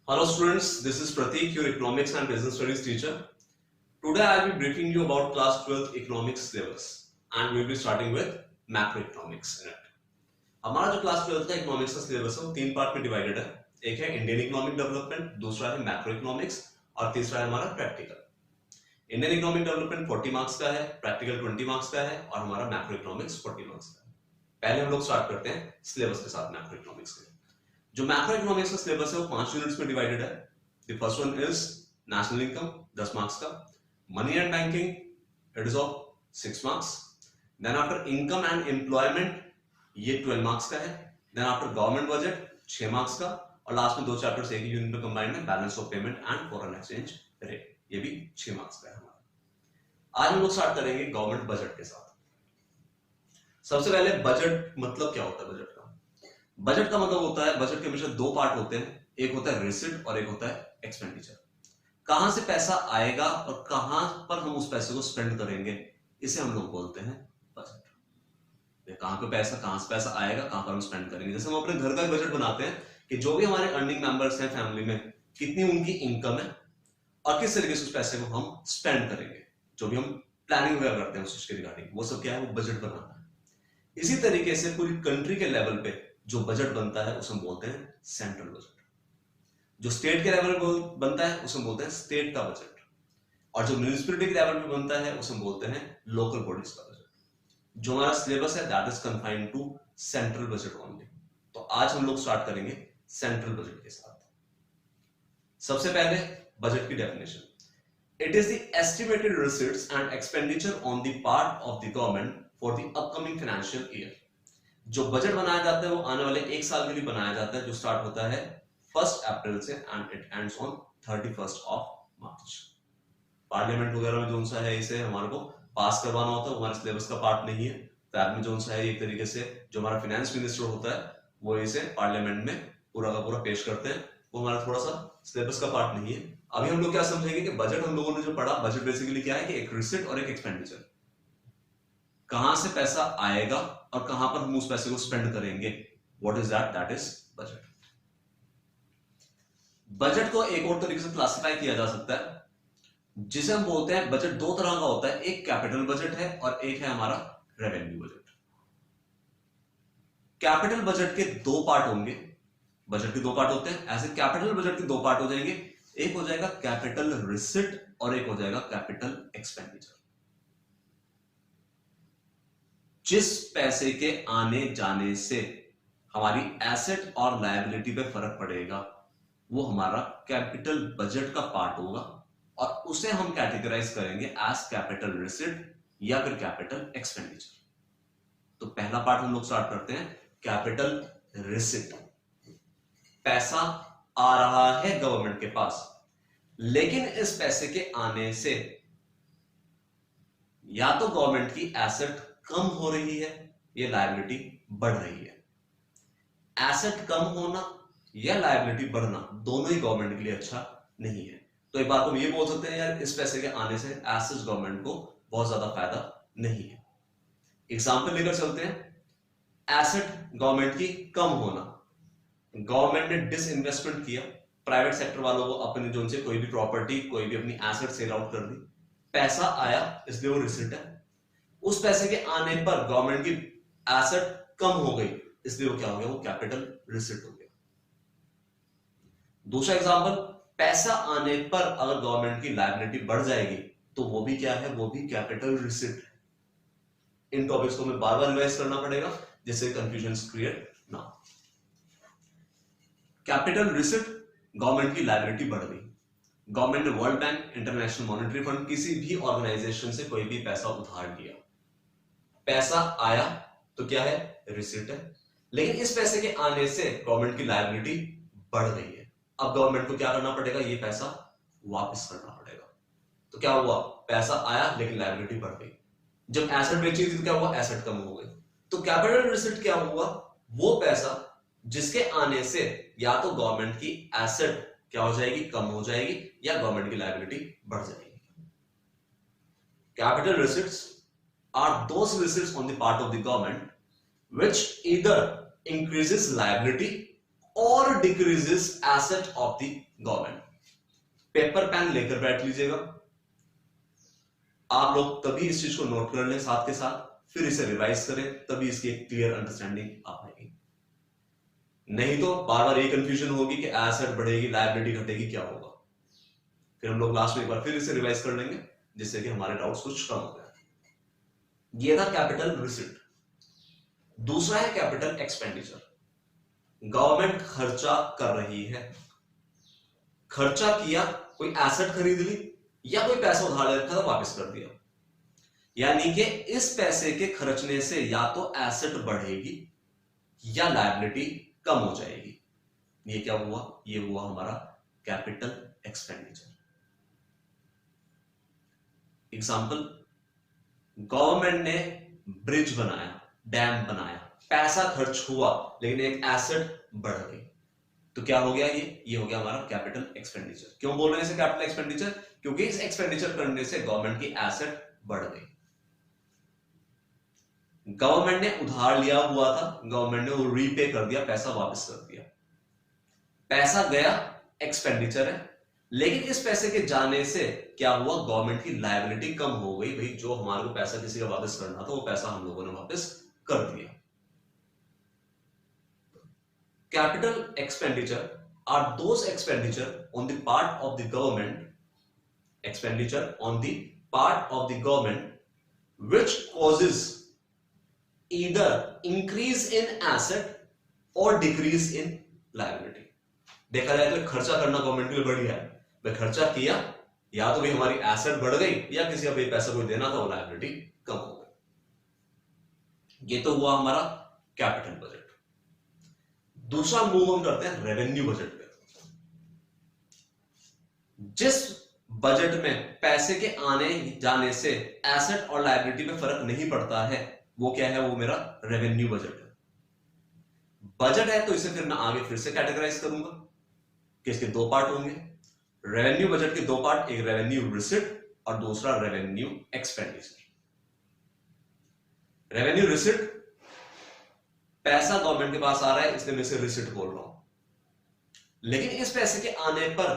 Hello students, this is Prateek, your economics and business studies teacher. Today I will be briefing you about class 12th economics syllabus and we will be starting with macroeconomics in it. हमारा जो class 12th का economics का syllabus है वो तीन part में divided है. एक है इंडियन इकोनॉमिक डेवलपमेंट, दूसरा है मैक्रो इकोनॉमिक्स और तीसरा है हमारा practical. Indian economic development 40 marks का है, प्रैक्टिकल 20 मार्क्स का है और हमारा मैक्रो इकोनॉमिक्स 40 मार्क्स का है. पहले हम लोग स्टार्ट करते हैं सिलेबस के साथ मैक्रो इकोनॉमिक्स के. जो मैक्रो इकोनॉमिक्स का सिलेबस है वो 5 यूनिट्स में डिवाइडेड है. The first one is national income 10 marks का, money and banking it is of 6 marks, then after income and employment ये 12 मार्क्स का है, then after government budget 6 marks का और लास्ट में दो चैप्टर्स एक ही यूनिट में कंबाइंड है, balance of payment and foreign exchange rate, ये भी 6 मार्क्स का है हमारा. आज हम लोग स्टार्ट करेंगे गवर्नमेंट बजट के साथ. सबसे पहले बजट मतलब क्या होता है? बजट का मतलब होता है, बजट के हमेशा दो पार्ट होते हैं, एक होता है रिसिट और एक होता है एक्सपेंडिचर. कहां से पैसा आएगा और कहां पर हम उस पैसे को स्पेंड करेंगे, इसे हम लोग बोलते हैं बजट. कहां से पैसा आएगा, कहां पर हम स्पेंड करेंगे. जैसे हम अपने घर का बजट बनाते हैं कि जो भी हमारे अर्निंग मेंबर्स हैं फैमिली में, कितनी उनकी इनकम है और किस तरीके से उस पैसे को हम स्पेंड करेंगे, जो भी हम प्लानिंग वगैरह करते हैं उसके रिगार्डिंग, वो सब क्या है, वो बजट बनाना है. इसी तरीके से पूरी कंट्री के लेवल पे जो बजट बनता है उसे हम बोलते हैं सेंट्रल बजट. जो स्टेट के लेवल पर बनता है उसे हम बोलते हैं स्टेट का बजट और जो म्युनिसिपैलिटी के लेवल पे बनता है उसे हम बोलते हैं लोकल बॉडीज का बजट. जो हमारा सिलेबस है that is confined to central budget only. तो आज हम लोग स्टार्ट करेंगे सेंट्रल बजट के साथ. सबसे पहले बजट की definition. It is the estimated receipts and expenditure on the part of the government for the upcoming financial year. जो बजट बनाया जाता है वो आने वाले एक साल के लिए बनाया जाता है, जो स्टार्ट होता है 1 अप्रैल से and it ends on 31 March. Parliament वगैरह में जो सा है इसे हमारे को पास करवाना होता है, हमारे सिलेबस का पार्ट नहीं है. तो में जो सा है एक तरीके से जो हमारा फाइनेंस मिनिस्टर होता है वो इसे पार्लियामेंट में पूरा का पूरा पेश करते हैं. वो हमारा थोड़ा सा सिलेबस का पार्ट नहीं है. अभी हम लोग क्या समझेंगे कि बजट हम लोगों ने जो पढ़ा, बजट बेसिकली क्या है कि एक रिसिट और एक एक्सपेंडिचर. कहां से पैसा आएगा और कहां पर हम उस पैसे को स्पेंड करेंगे, what is that, that is budget. Budget को एक और तरीके से क्लासिफाई किया जा सकता है जिसे हम बोलते हैं, बजट दो तरह का होता है, एक कैपिटल बजट है और एक है हमारा रेवेन्यू बजट. कैपिटल बजट के दो पार्ट होंगे, बजट के दो पार्ट होते हैं. ऐसे कैपिटल बजट के दो पार्ट हो जाएंगे, एक हो जाएगा कैपिटल रिसिट और एक हो जाएगा कैपिटल एक्सपेंडिचर. जिस पैसे के आने जाने से हमारी एसेट और लायबिलिटी पे फर्क पड़ेगा वो हमारा कैपिटल बजट का पार्ट होगा और उसे हम कैटेगराइज करेंगे एज कैपिटल रिसिट या फिर कैपिटल एक्सपेंडिचर. तो पहला पार्ट हम लोग स्टार्ट करते हैं कैपिटल रिसिट. पैसा आ रहा है गवर्नमेंट के पास, लेकिन इस पैसे के आने से या तो गवर्नमेंट की एसेट कम हो रही है या लायबिलिटी बढ़ रही है. एसेट कम होना या लायबिलिटी बढ़ना दोनों ही गवर्नमेंट के लिए अच्छा नहीं है. तो एक बात हम ये बोल सकते हैं यार, इस पैसे के आने से एसेट गवर्नमेंट को बहुत ज्यादा फायदा नहीं है. एग्जांपल लेकर चलते हैं. एसेट गवर्नमेंट की कम होना, गवर्नमेंट ने डिसइन्वेस्टमेंट किया, प्राइवेट सेक्टर वालों को अपने जो उनसे कोई भी प्रॉपर्टी, कोई भी अपनी एसेट सेल आउट कर दी, पैसा आया इसलिए वो रिसिट है. उस पैसे के आने पर गवर्नमेंट की एसेट कम हो गई इसलिए वो क्या हो गया, वो कैपिटल रिसिट हो गया. दूसरा एग्जांपल, पैसा आने पर अगर गवर्नमेंट की लायबिलिटी बढ़ जाएगी तो वो भी क्या है, वो भी कैपिटल रिसिट है. इन टॉपिक्स को मैं बार बार रिवाइज करना पड़ेगा जिससे कंफ्यूजन क्रिएट ना हो. कैपिटल रिसिट, गवर्नमेंट की लायबिलिटी बढ़ गई, गवर्नमेंट ने world bank, international monetary fund, किसी भी ऑर्गेनाइजेशन से कोई भी पैसा उधार लिया, पैसा आया तो क्या है, रिसिट है. लेकिन इस पैसे के आने से गवर्नमेंट की लायबिलिटी बढ़ गई है. अब गवर्नमेंट को क्या करना पड़ेगा, ये पैसा वापस करना पड़ेगा. तो क्या हुआ, पैसा आया लेकिन लायबिलिटी बढ़ गई. जब एसेट बेची थी तो क्या हुआ, एसेट कम हो गई. तो कैपिटल रिसिट क्या हुआ, वो पैसा जिसके आने से या तो गवर्नमेंट की एसेट क्या हो जाएगी, कम हो जाएगी, या गवर्नमेंट की लायबिलिटी बढ़ जाएगी. Capital receipts are those receipts on the part of the government which either increases liability और decreases asset of the government. Paper pen लेकर बैठ लीजिएगा आप लोग, तभी इस चीज को नोट कर लें साथ के साथ, फिर इसे रिवाइज करें, तभी इसकी एक क्लियर अंडरस्टैंडिंग आ पाएगी। नहीं तो बार बार ये कंफ्यूजन होगी कि एसेट बढ़ेगी लायबिलिटी घटेगी, क्या होगा। फिर हम लोग लास्ट में एक बार फिर इसे रिवाइज कर लेंगे, जिससे कि हमारे डाउट्स कुछ कम हो जाए। ये था कैपिटल रिसिट। दूसरा है कैपिटल एक्सपेंडिचर। गवर्नमेंट खर्चा कर रही है, खर्चा किया, कोई एसेट खरीद ली या कोई पैसा उधार रखा था वापस कर दिया, यानी कि इस पैसे के खर्चने से या तो एसेट बढ़ेगी या लायबिलिटी कम हो जाएगी। ये क्या हुआ? ये हुआ हमारा कैपिटल एक्सपेंडिचर। एग्जाम्पल, गवर्नमेंट ने ब्रिज बनाया, डैम बनाया, पैसा खर्च हुआ लेकिन एक एसेट बढ़ गई, तो क्या हो गया? ये हो गया हमारा कैपिटल एक्सपेंडिचर। क्यों बोल रहे हैं इसे कैपिटल एक्सपेंडिचर? क्योंकि इस एक्सपेंडिचर करने से गवर्नमेंट की एसेट बढ़ गई। गवर्नमेंट ने उधार लिया हुआ था, गवर्नमेंट ने वो रीपे कर दिया, पैसा वापस कर दिया, पैसा गया, एक्सपेंडिचर है, लेकिन इस पैसे के जाने से क्या हुआ? गवर्नमेंट की लायबिलिटी कम हो गई। भाई जो हमारे को पैसा किसी का वापस करना था वो पैसा हम लोगों ने वापस कर दिया। Capital expenditure are those expenditure on the part of the government, expenditure on the part of the government which causes either increase in asset or decrease in liability। देखा जाए तो खर्चा करना गवर्नमेंट के लिए बढ़िया है, भाई खर्चा किया, या तो भाई हमारी एसेट बढ़ गई या किसी का भाई पैसा कोई देना था वो लायबिलिटी कम हो गई। ये तो हुआ हमारा कैपिटल बजट। दूसरा मूव हम करते हैं रेवेन्यू बजट पे। जिस बजट में पैसे के आने जाने से एसेट और लायबिलिटी में फर्क नहीं पड़ता है, वो क्या है? वो मेरा रेवेन्यू बजट है। बजट है तो इसे फिर मैं आगे फिर से कैटेगराइज करूंगा कि इसके दो पार्ट होंगे। रेवेन्यू बजट के दो पार्ट, एक रेवेन्यू रिसिट और दूसरा रेवेन्यू एक्सपेंडिचर। रेवेन्यू रिसिट, पैसा गवर्नमेंट के पास आ रहा है इसलिए मैं इसे रिसिट बोल रहा हूं, लेकिन इस पैसे के आने पर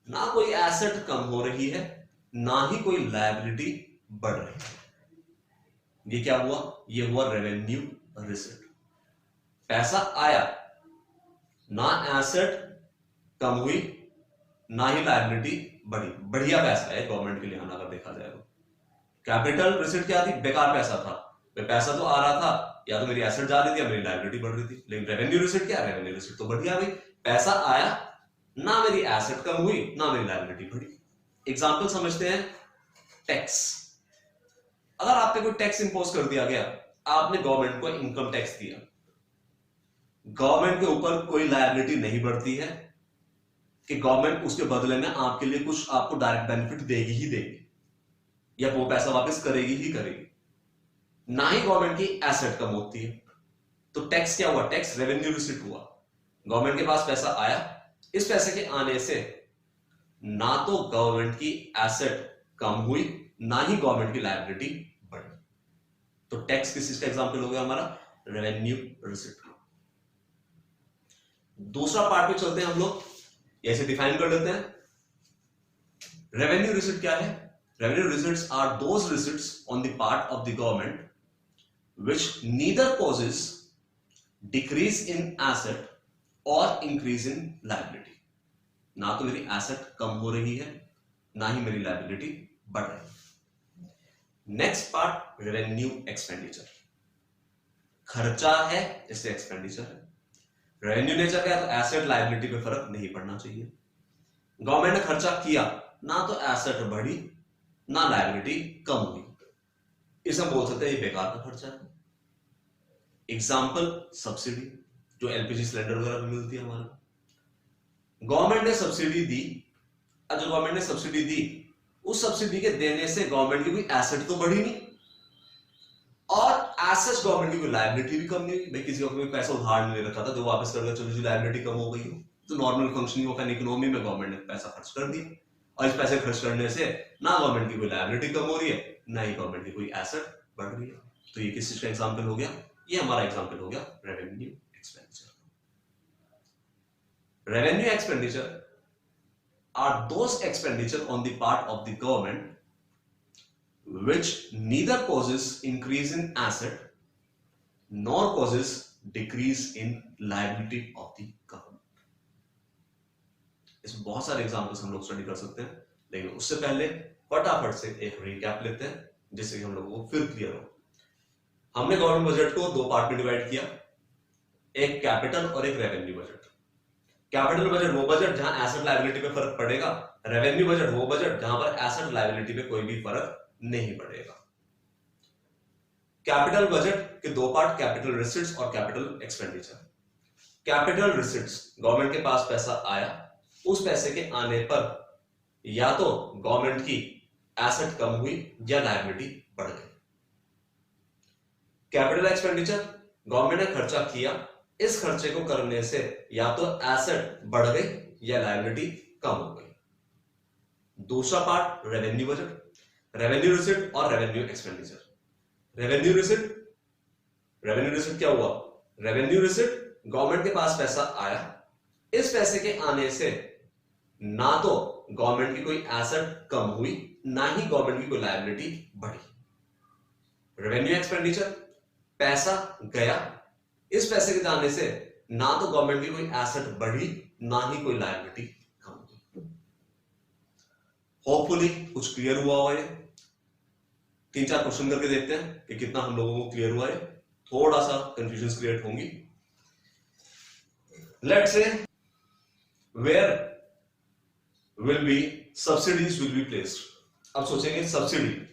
ना कोई एसेट कम हो रही है ना ही कोई लायबिलिटी बढ़ रही है। ये क्या हुआ? ये हुआ रेवेन्यू रिसिट। पैसा आया, ना एसेट कम हुई ना ही लायबिलिटी बढ़ी, बढ़िया पैसा है गवर्नमेंट के लिए आना अगर देखा जाए तो। कैपिटल रिसिट क्या थी? बेकार पैसा था, पैसा तो आ रहा था, या तो मेरी एसेट जा रही थी या मेरी लायबिलिटी बढ़ रही थी। लेकिन रेवेन्यू रिसिट क्या? रेवेन्यू रिसिट तो बढ़िया, भाई पैसा आया, ना मेरी एसेट कम हुई ना मेरी लायबिलिटी बढ़ी। एग्जांपल समझते हैं, टैक्स। अगर आप पे कोई टैक्स इंपोज कर दिया गया, आपने गवर्नमेंट को इनकम टैक्स दिया, गवर्नमेंट के ऊपर कोई लायबिलिटी नहीं बढ़ती है कि गवर्नमेंट उसके बदले में आपके लिए कुछ आपको डायरेक्ट बेनिफिट देगी ही देगी या वो पैसा वापस करेगी ही करेगी, ना ही गवर्नमेंट की एसेट कम होती है। तो टैक्स क्या हुआ? टैक्स रेवेन्यू रिसिट हुआ। गवर्नमेंट के पास पैसा आया, इस पैसे के आने से ना तो गवर्नमेंट की एसेट कम हुई ना ही गवर्नमेंट की लायबिलिटी बढ़ी। तो टैक्स किस चीज का एग्जांपल हो गया? हमारा रेवेन्यू रिसिट। दूसरा पार्ट पे चलते हैं हम लोग, ऐसे डिफाइन कर लेते हैं। रेवेन्यू रिसिट क्या है? Revenue receipts are those receipts on the part of the government which neither causes decrease in asset or increase in liability। ना तो मेरी एसेट कम हो रही है ना ही मेरी लायबिलिटी बढ़ रही है। Next part revenue expenditure. खर्चा है इससे एक्सपेंडिचर है। रेवेन्यू नेचर का है तो एसेट लायबिलिटी पे फर्क नहीं पड़ना चाहिए। गवर्नमेंट ने खर्चा किया, ना तो एसेट बढ़ी ना लायबिलिटी कम हुई, इसे हम बोल सकते हैं ये बेकार का खर्चा है। एग्जाम्पल सब्सिडी, जो एलपीजी सिलेंडर वगैरह भी मिलती है हमारा। गवर्नमेंट ने सब्सिडी दी, जो गवर्नमेंट ने सब्सिडी दी, उस सब्सिडी के देने से गवर्नमेंट की कोई एसेट तो बढ़ी नहीं और एसेट गवर्नमेंट की कोई लायबिलिटी भी कम नहीं हुई। भाई किसी को कोई पैसा उधार नहीं ले रखा था जो वापस कर दिया, चलो लायबिलिटी कम हो गई हो, तो normal functioning of an economy में गवर्नमेंट ने पैसा खर्च कर दिया और इस पैसे खर्च करने से ना गवर्नमेंट की कोई लायबिलिटी कम हो रही है ना ही गवर्नमेंट की कोई एसेट बढ़ रही है। तो ये किस चीज का एग्जाम्पल हो गया? ये हमारा एग्जाम्पल हो गया revenue expenditure. revenue expenditure are those expenditure on the part of the government which neither causes increase in asset nor causes decrease in liability of the government. इसमें बहुत सारे एग्जांपल्स हम लोग स्टडी कर सकते हैं, लेकिन उससे पहले फटाफट से एक रिकैप लेते हैं जिससे कि हम लोगों को फिर क्लियर हो। हमने गवर्नमेंट बजट को दो पार्ट में डिवाइड किया, एक कैपिटल और एक रेवेन्यू बजट। कैपिटल बजट वो बजट जहां एसेट लायबिलिटी पे फर्क पड़ेगा, रेवेन्यू बजट वो बजट जहां पर एसेट लायबिलिटी पे कोई भी फर्क नहीं पड़ेगा। कैपिटल बजट के दो पार्ट, कैपिटल रिसीट्स और capital expenditure. Capital receipts, government के पास पैसा आया, उस पैसे के आने पर या तो गवर्नमेंट की एसेट कम हुई या लायबिलिटी बढ़ गई। कैपिटल एक्सपेंडिचर, गवर्नमेंट ने खर्चा किया, इस खर्चे को करने से या तो एसेट बढ़ गई या लायबिलिटी कम हो गई। दूसरा part revenue budget, revenue receipt और रेवेन्यू एक्सपेंडिचर। रेवेन्यू रिसीट क्या हुआ? रेवेन्यू रिसीट, गवर्नमेंट के पास पैसा आया, इस पैसे के आने से ना तो गवर्नमेंट की कोई एसेट कम हुई ना ही गवर्नमेंट की कोई लायबिलिटी बढ़ी। रेवेन्यू एक्सपेंडिचर, पैसा गया, इस पैसे के जाने से ना तो गवर्नमेंट की कोई एसेट बढ़ी ना ही कोई लायबिलिटी कम हुई। होपफुली कुछ क्लियर हुआ होगा। ये 3-4 क्वेश्चन करके देखते हैं कि कितना हम लोगों को क्लियर हुआ है। थोड़ा सा कंफ्यूजन क्रिएट होंगी। Let's say where will be subsidies will be placed. अब सोचेंगे सब्सिडी,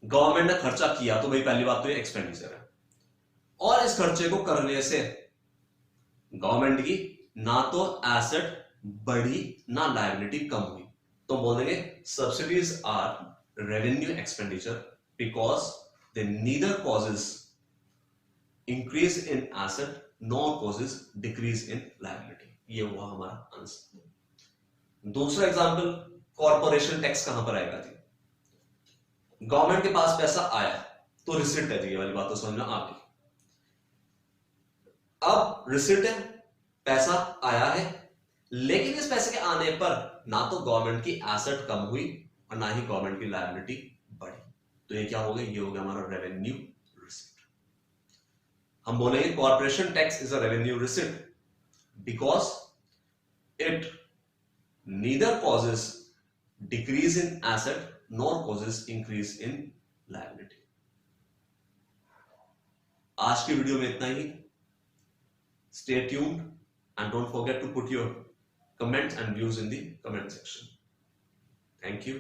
गवर्नमेंट ने खर्चा किया तो भाई पहली बात तो ये एक्सपेंडिचर है, और इस खर्चे को करने से गवर्नमेंट की ना तो एसेट बढ़ी ना लायबिलिटी कम हुई, तो बोलेंगे subsidies are revenue expenditure because they neither causes increase in asset nor causes decrease in liability. ये हुआ हमारा आंसर। दूसरा एग्जांपल, कॉर्पोरेशन टैक्स कहां पर आएगा जी? गवर्नमेंट के पास पैसा आया तो रिसिट है जी, ये वाली बात तो समझ में आ गई। अब रिसिट है, पैसा आया है, लेकिन इस पैसे के आने पर ना तो गवर्नमेंट की एसेट कम हुई और ना ही गवर्नमेंट की लायबिलिटी बढ़ी, तो ये क्या हो गया? ये हो गया हमारा रेवेन्यू रिसिट। हम बोलेंगे corporation tax is a revenue receipt because it neither causes decrease in asset nor causes increase in liability. आज की वीडियो में इतना ही। Stay tuned and don't forget to put your comments and views in the comment section. Thank you.